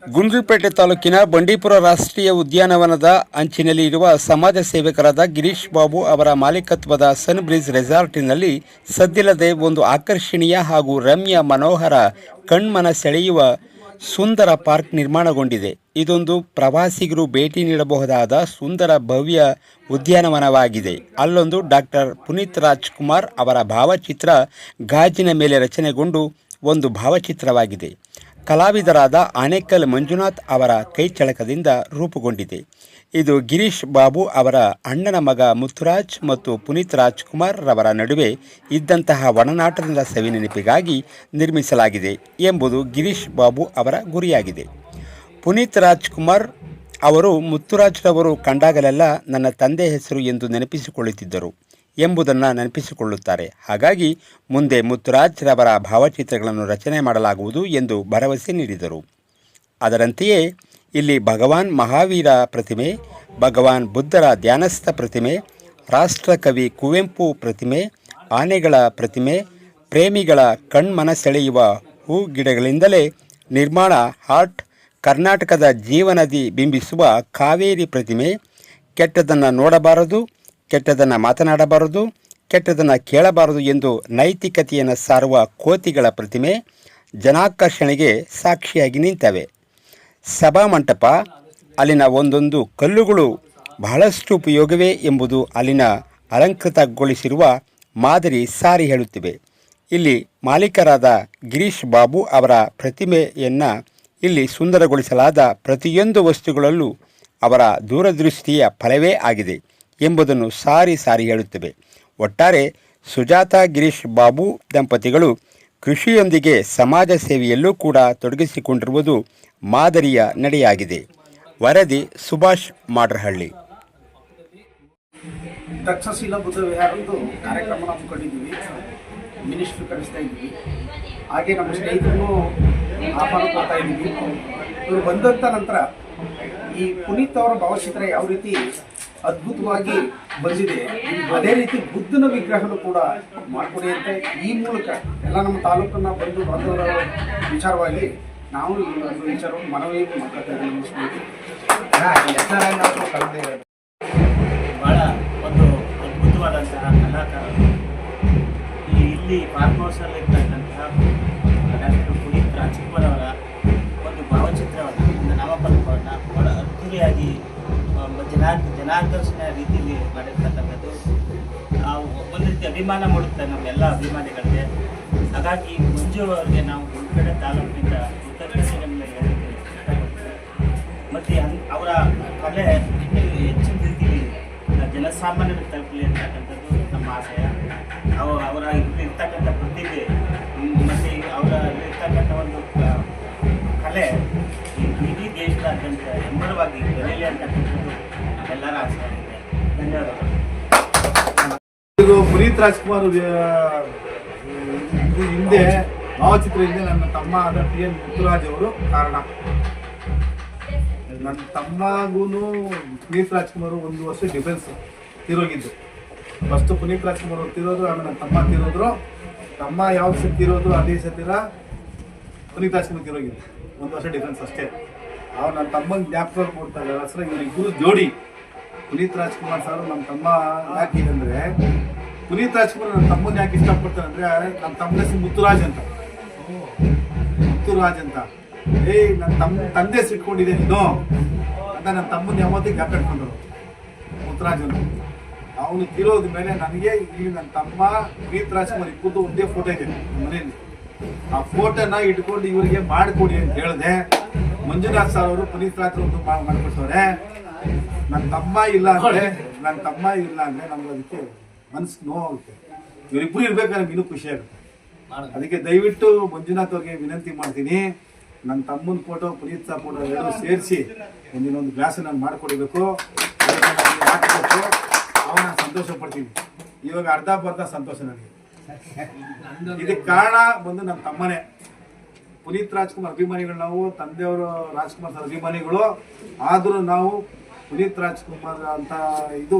ಗುಂಡ್ಲುಪೇಟೆ ತಾಲೂಕಿನ ಬಂಡೀಪುರ ರಾಷ್ಟ್ರೀಯ ಉದ್ಯಾನವನದ ಅಂಚಿನಲ್ಲಿ ಇರುವ ಸಮಾಜ ಸೇವಕರಾದ ಗಿರೀಶ್ ಬಾಬು ಅವರ ಮಾಲೀಕತ್ವದ ಸನ್ ಬ್ರೀಜ್ ರೆಸಾರ್ಟಿನಲ್ಲಿ ಸದ್ದಿಲ್ಲದೆ ಒಂದು ಆಕರ್ಷಣೀಯ ಹಾಗೂ ರಮ್ಯ ಮನೋಹರ ಕಣ್ಮನ ಸೆಳೆಯುವ ಸುಂದರ ಪಾರ್ಕ್ ನಿರ್ಮಾಣಗೊಂಡಿದೆ. ಇದೊಂದು ಪ್ರವಾಸಿಗರು ಭೇಟಿ ನೀಡಬಹುದಾದ ಸುಂದರ ಭವ್ಯ ಉದ್ಯಾನವನವಾಗಿದೆ. ಅಲ್ಲೊಂದು ಡಾಕ್ಟರ್ ಪುನೀತ್ ರಾಜ್ಕುಮಾರ್ ಅವರ ಭಾವಚಿತ್ರ ಗಾಜಿನ ಮೇಲೆ ರಚನೆಗೊಂಡು ಒಂದು ಭಾವಚಿತ್ರವಾಗಿದೆ. ಕಲಾವಿದರಾದ ಆನೇಕಲ್ ಮಂಜುನಾಥ್ ಅವರ ಕೈಚಳಕದಿಂದ ರೂಪುಗೊಂಡಿದೆ. ಇದು ಗಿರೀಶ್ ಬಾಬು ಅವರ ಅಣ್ಣನ ಮಗ ಮುತ್ತುರಾಜ್ ಮತ್ತು ಪುನೀತ್ ರಾಜ್ಕುಮಾರ್ ರವರ ನಡುವೆ ಇದ್ದಂತಹ ಒಡನಾಟದ ಸವಿನೆನಪಿಗಾಗಿ ನಿರ್ಮಿಸಲಾಗಿದೆ ಎಂಬುದು ಗಿರೀಶ್ ಬಾಬು ಅವರ ಗುರಿಯಾಗಿದೆ. ಪುನೀತ್ ರಾಜ್ಕುಮಾರ್ ಅವರು ಮುತ್ತುರಾಜ್ರವರು ಕಂಡಾಗಲೆಲ್ಲ ನನ್ನ ತಂದೆ ಹೆಸರು ಎಂದು ನೆನಪಿಸಿಕೊಳ್ಳುತ್ತಿದ್ದರು ಎಂಬುದನ್ನು ನೆನಪಿಸಿಕೊಳ್ಳುತ್ತಾರೆ. ಹಾಗಾಗಿ ಮುಂದೆ ಮುತ್ತುರಾಜ್ರವರ ಭಾವಚಿತ್ರಗಳನ್ನು ರಚನೆ ಮಾಡಲಾಗುವುದು ಎಂದು ಭರವಸೆ ನೀಡಿದರು. ಅದರಂತೆಯೇ ಇಲ್ಲಿ ಭಗವಾನ್ ಮಹಾವೀರ ಪ್ರತಿಮೆ, ಭಗವಾನ್ ಬುದ್ಧರ ಧ್ಯಾನಸ್ಥ ಪ್ರತಿಮೆ, ರಾಷ್ಟ್ರಕವಿ ಕುವೆಂಪು ಪ್ರತಿಮೆ, ಆನೆಗಳ ಪ್ರತಿಮೆ, ಪ್ರೇಮಿಗಳ ಕಣ್ಮನ ಸೆಳೆಯುವ ಹೂ ಗಿಡಗಳಿಂದಲೇ ನಿರ್ಮಾಣ ಆರ್ಟ್, ಕರ್ನಾಟಕದ ಜೀವನದಿ ಬಿಂಬಿಸುವ ಕಾವೇರಿ ಪ್ರತಿಮೆ, ಕೆಟ್ಟದನ್ನು ನೋಡಬಾರದು, ಕೆಟ್ಟದನ್ನು ಮಾತನಾಡಬಾರದು, ಕೆಟ್ಟದನ್ನು ಕೇಳಬಾರದು ಎಂದು ನೈತಿಕತೆಯನ್ನು ಸಾರುವ ಕೋತಿಗಳ ಪ್ರತಿಮೆ ಜನಾಕರ್ಷಣೆಗೆ ಸಾಕ್ಷಿಯಾಗಿ ನಿಂತವೆ. ಸಭಾಮಂಟಪ, ಅಲ್ಲಿನ ಒಂದೊಂದು ಕಲ್ಲುಗಳು ಬಹಳಷ್ಟು ಉಪಯೋಗವೇ ಎಂಬುದು ಅಲ್ಲಿನ ಅಲಂಕೃತಗೊಳಿಸಿರುವ ಮಾದರಿ ಸಾರಿ ಹೇಳುತ್ತಿವೆ. ಇಲ್ಲಿ ಮಾಲೀಕರಾದ ಗಿರೀಶ್ ಬಾಬು ಅವರ ಪ್ರತಿಮೆಯನ್ನು ಇಲ್ಲಿ ಸುಂದರಗೊಳಿಸಲಾದ ಪ್ರತಿಯೊಂದು ವಸ್ತುಗಳಲ್ಲೂ ಅವರ ದೂರದೃಷ್ಟಿಯ ಫಲವೇ ಆಗಿದೆ ಎಂಬುದನ್ನು ಸಾರಿ ಹೇಳುತ್ತವೆ. ಒಟ್ಟಾರೆ ಸುಜಾತ ಗಿರೀಶ್ ಬಾಬು ದಂಪತಿಗಳು ಕೃಷಿಯೊಂದಿಗೆ ಸಮಾಜ ಸೇವೆಯಲ್ಲೂ ಕೂಡ ತೊಡಗಿಸಿಕೊಂಡಿರುವುದು ಮಾದರಿಯ ನಡೆಯಾಗಿದೆ. ವರದಿ ಸುಭಾಷ್ ಮಾಡ್ರಹಳ್ಳಿ. ತಕ್ಷಶಿಲ ಬುದ್ಧ ವಿಹಾರದ್ದು ಕಾರ್ಯಕ್ರಮ ಹಮ್ಮಿಕೊಂಡಿದ್ದೀವಿ. ಮಿನಿಸ್ಟ್ರು ಕಳಿಸ್ತಾ ಇದ್ದೀವಿ. ಹಾಗೆ ನಮ್ಮ ಸ್ನೇಹಿತರು ಆಹ್ವಾನ ಕೊಡ್ತಾ ಇದ್ದೀವಿ. ಇವರು ಬಂದಂಥ ನಂತರ ಈ ಪುನೀತ್ ಅವರ ಭಾವಚಿತ್ರ ಯಾವ ರೀತಿ ಅದ್ಭುತವಾಗಿ ಬಂದಿದೆ, ಅದೇ ರೀತಿ ಬುದ್ಧನ ವಿಗ್ರಹನು ಕೂಡ ಮಾಡಿಕೊಡಿ ಅಂತ ಈ ಮೂಲಕ ಎಲ್ಲ ನಮ್ಮ ತಾಲೂಕನ್ನು ಬಂದು ಬಾಂಧವರ ವಿಚಾರವಾಗಿ ನಾವು ಈ ಒಂದು ವಿಚಾರವನ್ನು ಮನವಿ ಮಾಡ್ಕೊತಾ ಇದ್ದೀವಿ. ನಮ್ಮ ಸ್ನೇಹಿತರು ಭಾಳ ಒಂದು ಅದ್ಭುತವಾದಂತಹ ಕಲಾಕಾರರು ಇಲ್ಲಿ ಫಾರ್ಮ್ ಹೌಸಲ್ಲಿರ್ತಕ್ಕಂತಹ ಡಾಕ್ಟರ್ ಪುನೀತ್ ರಾಜ್ಕುಮಾರ್ ಅವರ ಒಂದು ಭಾವಚಿತ್ರವನ್ನು ನಾಮಫಲಕವನ್ನು ಭಾಳ ಅದ್ಭುತವಾಗಿ ಜನಾಕರ್ಷಣೆಯ ರೀತಿಯಲ್ಲಿ ಮಾಡಿರ್ತಕ್ಕಂಥದ್ದು ಒಂದು ರೀತಿ ಅಭಿಮಾನ ಮೂಡುತ್ತೆ ನಮ್ಮೆಲ್ಲ ಅಭಿಮಾನಿಗಳಿಗೆ. ಹಾಗಾಗಿ ಮಂಜು ಅವರಿಗೆ ನಾವು ಗುಂಡ್ಲುಪೇಟೆ ತಾಲೂಕಿನಿಂದ ಕೃತಜ್ಞತೆಗಳನ್ನು ಹೇಳಲಿಕ್ಕೆ ಇಷ್ಟಪಡ್ತೇವೆ. ಮತ್ತು ಅವರ ಕಲೆ ಇನ್ನೂ ಹೆಚ್ಚಿನ ರೀತಿಯಲ್ಲಿ ಜನಸಾಮಾನ್ಯರಿಗೆ ತಲುಪಲಿ ಅಂತಕ್ಕಂಥದ್ದು ನಮ್ಮ ಆಶಯ. ಅವರ ಇರ್ತಕ್ಕಂಥ ಪ್ರತಿಭೆ ಮತ್ತು ಅವರ ಇರ್ತಕ್ಕಂಥ ಒಂದು ಕಲೆ ಇಡೀ ದೇಶದಾದ್ಯಂತ ಹೆಮ್ಮರವಾಗಿ ಬೆಳೆಯಲಿ ಅಂತಕ್ಕಂಥದ್ದು ಎಲ್ಲರ ಆಸೆ ಆಗಿದೆ. ಧನ್ಯವಾದಗಳು. ಇದು ಪುನೀತ್ ರಾಜ್ಕುಮಾರ್ ಹಿಂದೆ ಭಾವಚಿತ್ರ ಹಿಂದೆ ನನ್ನ ತಮ್ಮ ಆದ ಪಿ ಎನ್ ಮುತ್ತುರಾಜ್ ಅವರು ಕಾರಣ. ನನ್ನ ತಮ್ಮಗೂ ಪುನೀತ್ ರಾಜ್ಕುಮಾರ್ ಒಂದು ವರ್ಷ ಡಿಫೆನ್ಸ್ ತೀರೋಗಿದ್ದು. ಫಸ್ಟು ಪುನೀತ್ ರಾಜ್ಕುಮಾರ್ ಅವ್ರು ತೀರೋದ್ರು, ಆಮೇಲೆ ನನ್ನ ತಮ್ಮ ತೀರೋದ್ರು. ತಮ್ಮ ಯಾವ ಸತಿ ತೀರೋದ್ರು ಅದೇ ಸತಿರ ಪುನೀತ್ ರಾಜ್ಕುಮಾರ್ ತೀರೋಗಿದ್ದು. ಒಂದು ವರ್ಷ ಡಿಫೆನ್ಸ್ ಅಷ್ಟೇ. ಅವ್ರು ನನ್ನ ತಮ್ಮನ ಜ್ಞಾಪಕ ಕೊಡ್ತಾರೆ. ಹೆಸರು ಇವರಿಬ್ಬರು ಜೋಡಿ. ಪುನೀತ್ ರಾಜ್ಕುಮಾರ್ ಸರ್ ನಮ್ಮ ತಮ್ಮ ಯಾಕೆ ಅಂದರೆ, ಪುನೀತ್ ರಾಜ್ಕುಮಾರ್ ನನ್ನ ತಮ್ಮನ ಯಾಕೆ ಇಷ್ಟಪಡ್ತಾರೆ ಅಂದರೆ, ನಮ್ಮ ತಮ್ಮನ ಹೆಸರು ಮುತ್ತುರಾಜ್ ಅಂತ. ನನ್ನ ತಂದೆ ಸಿಟ್ಕೊಂಡಿದೆ ನೀನು ಅಂತ ನನ್ನ ತಮ್ಮನ ಯಾವತ್ತಿಗೆ ಜ್ಞಾಪಕ ಇಟ್ಕೊಂಡ್ರು ಮುತ್ತುರಾಜ್ ಅಂತ. ಅವನು ತಿರೋದ ಮೇಲೆ ನನಗೆ ಇಲ್ಲಿ ನನ್ನ ತಮ್ಮ ಪುನೀತ್ ರಾಜ್ಕುಮಾರ್ ಇಬ್ಬರದು ಒಂದೇ ಫೋಟೋ ಇದೆ ಮನೆಯಲ್ಲಿ. ಆ ಫೋಟೋನ ಇಟ್ಕೊಂಡು ಇವರಿಗೆ ಮಾಡಿಕೊಡಿ ಅಂತ ಹೇಳಿದೆ. ಮಂಜುನಾಥ್ ಸರ್ ಅವರು ಪುನೀತ್ ರಾಜ್ ಒಂದು ಮಾಡಿಕೊಡ್ತವ್ರೆ. ನನ್ನ ತಮ್ಮ ಇಲ್ಲ ಅಂದರೆ ನಮ್ಗೆ ಅದಕ್ಕೆ ಮನಸ್ಸು ನೋವಾಗುತ್ತೆ. ಇವರಿಬ್ಬರು ಇರ್ಬೇಕಾದ್ರೆ ನಮ್ಗೆ ಇನ್ನೂ ಖುಷಿ ಆಗುತ್ತೆ. ಅದಕ್ಕೆ ದಯವಿಟ್ಟು ಮಂಜುನಾಥ್ ಅವ್ರಿಗೆ ವಿನಂತಿ ಮಾಡ್ತೀನಿ, ನನ್ನ ತಮ್ಮನ ಫೋಟೋ ಪುನೀತ್ ಸರ್ ಫೋಟೋ ಎರಡು ಸೇರಿಸಿ ಒಂದಿನೊಂದು ಗ್ಲಾಸ್ ನಾನು ಮಾಡಿಕೊಡ್ಬೇಕು, ಹಾಕಬೇಕು. ಅವನ ಸಂತೋಷ ಪಡ್ತೀನಿ. ಇವಾಗ ಅರ್ಧ ಸಂತೋಷ ನನಗೆ. ಇದಕ್ಕೆ ಕಾರಣ ಬಂದು ನನ್ನ ತಮ್ಮನೇ. ಪುನೀತ್ ರಾಜ್ಕುಮಾರ್ ಅಭಿಮಾನಿಗಳು ನಾವು, ತಂದೆಯವರು ರಾಜ್ಕುಮಾರ್ ಸರ್ ಅಭಿಮಾನಿಗಳು. ಆದರೂ ನಾವು ಪುನೀತ್ ರಾಜ್ಕುಮಾರ್ ಅಂತ ಇದು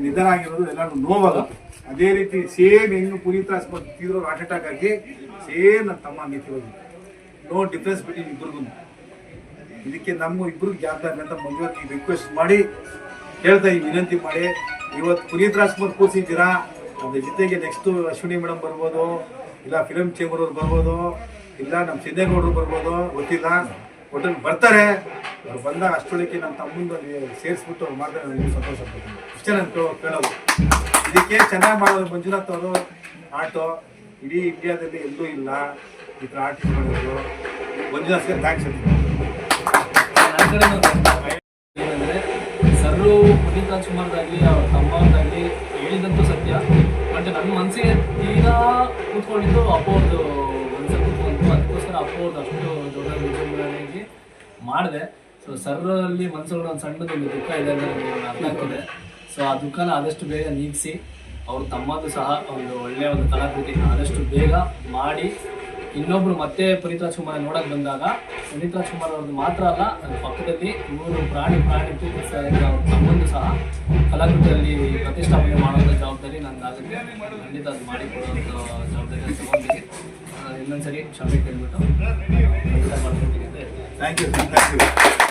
ನಿಧನ ಆಗಿರೋದು ಎಲ್ಲರೂ ನೋವಾಗುತ್ತೆ. ಅದೇ ರೀತಿ ಸೇಮ್ ಹೆಂಗೆ ಪುನೀತ್ ರಾಜ್ಕುಮಾರ್ ತೀವ್ರ ಹಾರ್ಟ್ ಅಟ್ಯಾಕ್ ಆಗಿ ಸೇಮ್ ನನ್ನ ತಮ್ಮ ನಿಂತಿರೋದು. ನೋ ಡಿಫ್ರೆನ್ಸ್ ಬಿಟ್ವೀನ್ ಇಬ್ಬರಿಗೂ. ಇದಕ್ಕೆ ನಮ್ಮ ಇಬ್ಬರು ಜವಾಬ್ದಾರಿ ಅಂತ ಮಂಜುನಾಥ್ ರಿಕ್ವೆಸ್ಟ್ ಮಾಡಿ ಹೇಳ್ತಾ ಈ ವಿನಂತಿ ಮಾಡಿ, ಇವತ್ತು ಪುನೀತ್ ರಾಜ್ಕುಮಾರ್ ಕೂರಿಸಿದ್ದೀರಾ, ಅದ್ರ ಜೊತೆಗೆ ನೆಕ್ಸ್ಟು ಅಶ್ವಿನಿ ಮೇಡಮ್ ಬರ್ಬೋದು, ಇಲ್ಲ ಫಿಲಮ್ ಚೇಂಬರ್ ಅವ್ರು ಬರ್ಬೋದು, ಇಲ್ಲ ನಮ್ಮ ಸಿದ್ದೇಗೌಡರು ಬರ್ಬೋದು, ಗೊತ್ತಿಲ್ಲ. ಒಟ್ಟಲ್ಲಿ ಬರ್ತಾರೆ. ಅವ್ರು ಬಂದಾಗ ಅಷ್ಟೊಳಕ್ಕೆ ನನ್ನ ತಮ್ಮಂದಲ್ಲಿ ಸೇರಿಸ್ಬಿಟ್ಟು ಅವ್ರು ಮಾಡಿದ್ರೆ ನನಗೆ ಸಂತೋಷ ಪಡ್ತೀನಿ. ಇಷ್ಟೇ ನಾನು ಕೇಳೋದು. ಇದಕ್ಕೆ ಚೆನ್ನಾಗಿ ಮಾಡೋದು ಮಂಜುನಾಥ್ ಅವರು ಆಟೋ ಇಡೀ ಇಂಡಿಯಾದಲ್ಲಿ ಎಲ್ಲೂ ಇಲ್ಲ ಈ ಥರ ಆರ್ಟಿಸ್ಟ್ ಮಾಡೋದು. ಮಂಜುನಾಥ್ಗೆ ಥ್ಯಾಂಕ್ಸ್ ಹೇಳ್ತೀನಿ. ಏನಂದರೆ ಸರ್ರು ಪುನೀತ್ ರಾಜ್ಕುಮಾರ್ದಾಗಲಿ ಅವ್ರ ತಮ್ಮದಾಗಲಿ ಹೇಳಿದಂತೂ ಸತ್ಯ. ಬಟ್ ನನ್ನ ಮನಸ್ಸಿಗೆ ತೀರಾ ಕೂತ್ಕೊಂಡಿದ್ದು ಅಪ್ಪವ್ರದ್ದು ಮನಸ್ಸಲ್ಲಿ ಕೂತ್ಕೊಂಡು, ಅದಕ್ಕೋಸ್ಕರ ಅಪ್ಪವ್ರದ್ದು ಅಷ್ಟು ದೊಡ್ಡ ವಿಜೃಂಭಣೆಯಾಗಿ ಮಾಡಿದೆ. ಸೊ ಸರ್ರಲ್ಲಿ ಮನಸ್ಸಲ್ಲಿ ಒಂದು ಸಣ್ಣದೊಂದು ದುಃಖ ಇದೆ ಅಂತ ನನಗೆ ಅರ್ಥ ಆಗ್ತದೆ. ಸೊ ಆ ದುಃಖನ ಆದಷ್ಟು ಬೇಗ ನೀಗಿಸಿ ಅವ್ರ ತಮ್ಮದು ಸಹ ಒಂದು ಒಳ್ಳೆಯ ಒಂದು ಕಲಾಕೃತಿ ಆದಷ್ಟು ಬೇಗ ಮಾಡಿ ಇನ್ನೊಬ್ರು ಮತ್ತೆ ಪುನೀತ್ ರಾಜ್ಕುಮಾರ್ ನೋಡಕ್ಕೆ ಬಂದಾಗ ಪುನೀತ್ ರಾಜ್ಕುಮಾರ್ ಅವ್ರದ್ದು ಮಾತ್ರ ಅಲ್ಲ, ಅದ್ರ ಪಕ್ಕದಲ್ಲಿ 100 ಪ್ರಾಣಿ ಅವ್ರ ತಮ್ಮಂದು ಸಹ ಕಲಾಕೃತಿಯಲ್ಲಿ ಪ್ರತಿಷ್ಠಾಪನೆ ಮಾಡುವಂಥ ಜವಾಬ್ದಾರಿ ನನಗಾಗುತ್ತೆ. ಖಂಡಿತ ಅದು ಮಾಡಿಕೊಡುವಂಥ ಜವಾಬ್ದಾರಿ ತಗೊಂಡಿದ್ದೀನಿ. ಇನ್ನೊಂದ್ಸರಿ ಕ್ಷಮೆ ಕೇಳ್ಬಿಟ್ಟು ಖಂಡಿತ ಮಾಡ್ಕೊಡ್ತೀನಿ ಅಂತ ಹೇಳ್ತೀನಿ. Thank you.